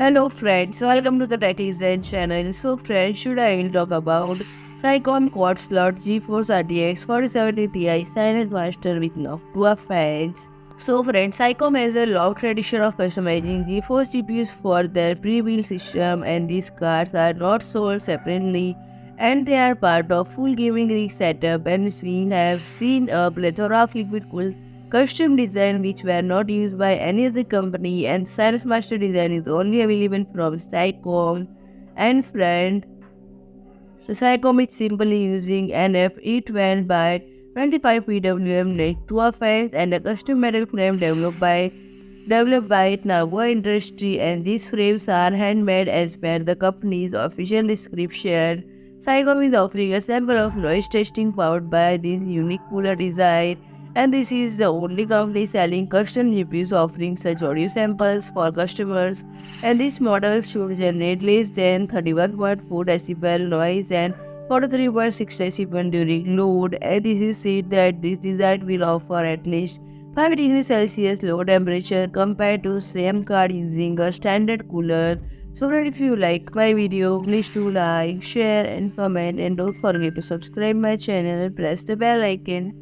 Hello friends, welcome to the Techie Zen channel. So friends, today I will talk about Sycom quad slot GeForce RTX 4070 Ti silent master with Noctua fans. So friends, Sycom has a long tradition of customizing GeForce GPUs for their pre-built system, and these cards are not sold separately and they are part of full gaming rig setup, and we have seen a plethora of liquid cooled custom design which were not used by any other company, and Silent Master design is only available from Sycom. And friend, the Sycom is simply using NF-A12 by 25 PWM Noctua fans and a custom metal frame developed by Nagao Industry, and these frames are handmade as per the company's official description. Sycom is offering a sample of noise testing powered by this unique cooler design, and this is the only company selling custom GPUs offering such audio samples for customers. And this model should generate less than 31.4 decibel noise and 43.6 decibel during load, and this is said that this design will offer at least 5 degrees Celsius low temperature compared to same card using a standard cooler. So friends, if you like my video, please do like, share and comment, and don't forget to subscribe my channel and press the bell icon.